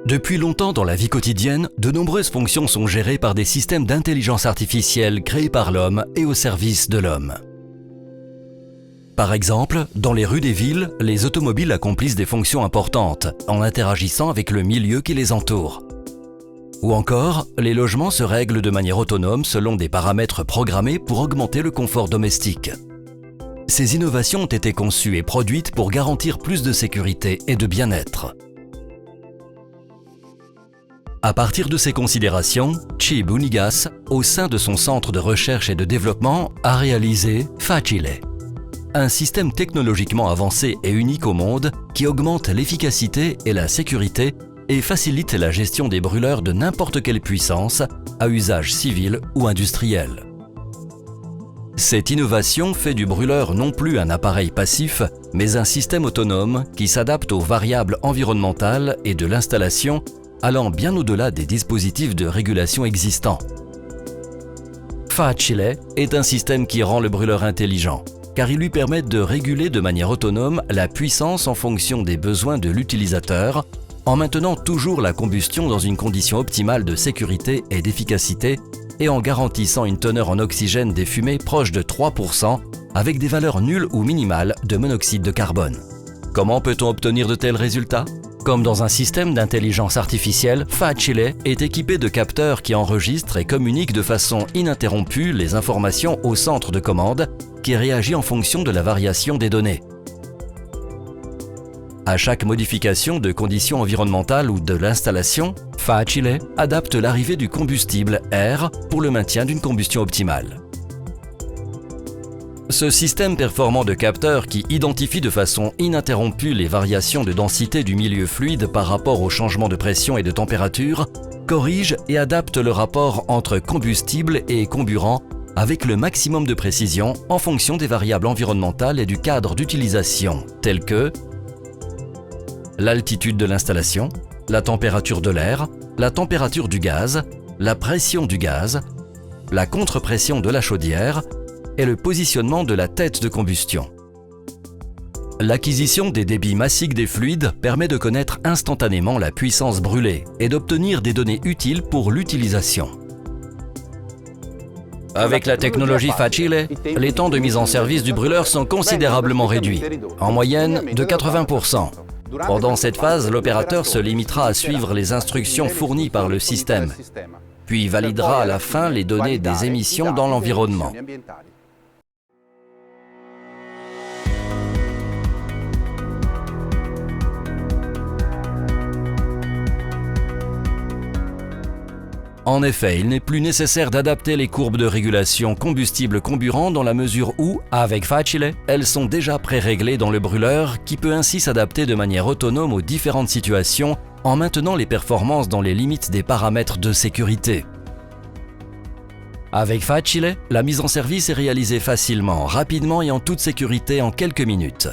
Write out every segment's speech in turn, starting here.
Depuis longtemps dans la vie quotidienne, de nombreuses fonctions sont gérées par des systèmes d'intelligence artificielle créés par l'homme et au service de l'homme. Par exemple, dans les rues des villes, les automobiles accomplissent des fonctions importantes en interagissant avec le milieu qui les entoure. Ou encore, les logements se règlent de manière autonome selon des paramètres programmés pour augmenter le confort domestique. Ces innovations ont été conçues et produites pour garantir plus de sécurité et de bien-être. À partir de ces considérations, Chip Unigas, au sein de son centre de recherche et de développement, a réalisé Facile, un système technologiquement avancé et unique au monde qui augmente l'efficacité et la sécurité et facilite la gestion des brûleurs de n'importe quelle puissance, à usage civil ou industriel. Cette innovation fait du brûleur non plus un appareil passif, mais un système autonome qui s'adapte aux variables environnementales et de l'installation, allant bien au-delà des dispositifs de régulation existants. Facile est un système qui rend le brûleur intelligent, car il lui permet de réguler de manière autonome la puissance en fonction des besoins de l'utilisateur, en maintenant toujours la combustion dans une condition optimale de sécurité et d'efficacité et en garantissant une teneur en oxygène des fumées proche de 3% avec des valeurs nulles ou minimales de monoxyde de carbone. Comment peut-on obtenir de tels résultats ? Comme dans un système d'intelligence artificielle, Facile est équipé de capteurs qui enregistrent et communiquent de façon ininterrompue les informations au centre de commande qui réagit en fonction de la variation des données. À chaque modification de conditions environnementales ou de l'installation, Facile adapte l'arrivée du combustible air pour le maintien d'une combustion optimale. Ce système performant de capteurs qui identifie de façon ininterrompue les variations de densité du milieu fluide par rapport aux changements de pression et de température, corrige et adapte le rapport entre combustible et comburant avec le maximum de précision en fonction des variables environnementales et du cadre d'utilisation, tels que l'altitude de l'installation, la température de l'air, la température du gaz, la pression du gaz, la contre-pression de la chaudière et le positionnement de la tête de combustion. L'acquisition des débits massiques des fluides permet de connaître instantanément la puissance brûlée et d'obtenir des données utiles pour l'utilisation. Avec la technologie Facile, les temps de mise en service du brûleur sont considérablement réduits, en moyenne de 80%. Pendant cette phase, l'opérateur se limitera à suivre les instructions fournies par le système, puis validera à la fin les données des émissions dans l'environnement. En effet, il n'est plus nécessaire d'adapter les courbes de régulation combustible-comburant dans la mesure où, avec Facile, elles sont déjà pré-réglées dans le brûleur qui peut ainsi s'adapter de manière autonome aux différentes situations en maintenant les performances dans les limites des paramètres de sécurité. Avec Facile, la mise en service est réalisée facilement, rapidement et en toute sécurité en quelques minutes.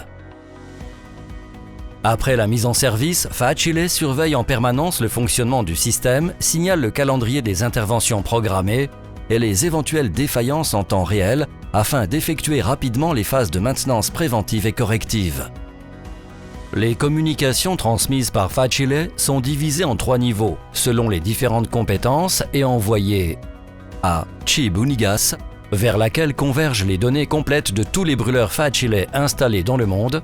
Après la mise en service, Facile surveille en permanence le fonctionnement du système, signale le calendrier des interventions programmées et les éventuelles défaillances en temps réel afin d'effectuer rapidement les phases de maintenance préventive et corrective. Les communications transmises par Facile sont divisées en 3 niveaux selon les différentes compétences et envoyées à Chip Unigas, vers laquelle convergent les données complètes de tous les brûleurs Facile installés dans le monde,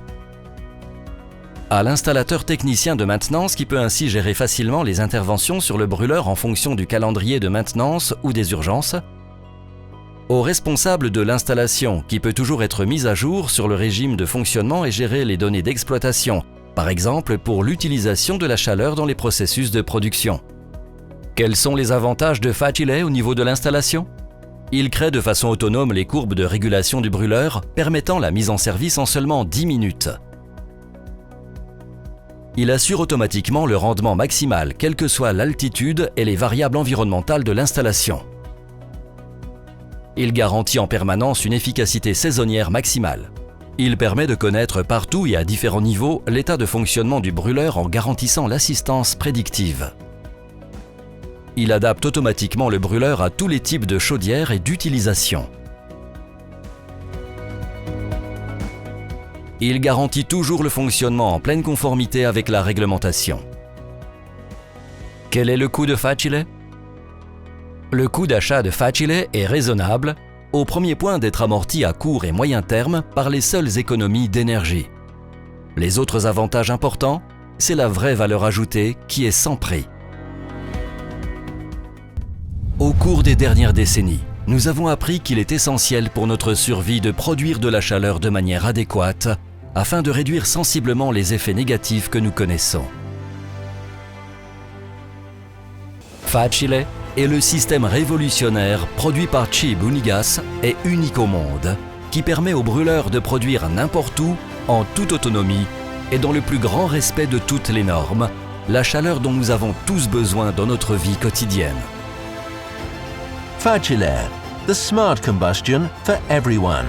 à l'installateur technicien de maintenance qui peut ainsi gérer facilement les interventions sur le brûleur en fonction du calendrier de maintenance ou des urgences, au responsable de l'installation qui peut toujours être mis à jour sur le régime de fonctionnement et gérer les données d'exploitation, par exemple pour l'utilisation de la chaleur dans les processus de production. Quels sont les avantages de Facile au niveau de l'installation ? Il crée de façon autonome les courbes de régulation du brûleur, permettant la mise en service en seulement 10 minutes. Il assure automatiquement le rendement maximal, quelle que soit l'altitude et les variables environnementales de l'installation. Il garantit en permanence une efficacité saisonnière maximale. Il permet de connaître partout et à différents niveaux l'état de fonctionnement du brûleur en garantissant l'assistance prédictive. Il adapte automatiquement le brûleur à tous les types de chaudières et d'utilisation. Il garantit toujours le fonctionnement en pleine conformité avec la réglementation. Quel est le coût de Facile? Le coût d'achat de Facile est raisonnable, au premier point d'être amorti à court et moyen terme par les seules économies d'énergie. Les autres avantages importants, c'est la vraie valeur ajoutée qui est sans prix. Au cours des dernières décennies, nous avons appris qu'il est essentiel pour notre survie de produire de la chaleur de manière adéquate afin de réduire sensiblement les effets négatifs que nous connaissons. Facile est le système révolutionnaire produit par CIE Bunigas et unique au monde, qui permet aux brûleurs de produire n'importe où, en toute autonomie et dans le plus grand respect de toutes les normes, la chaleur dont nous avons tous besoin dans notre vie quotidienne. Facile, the smart combustion for everyone.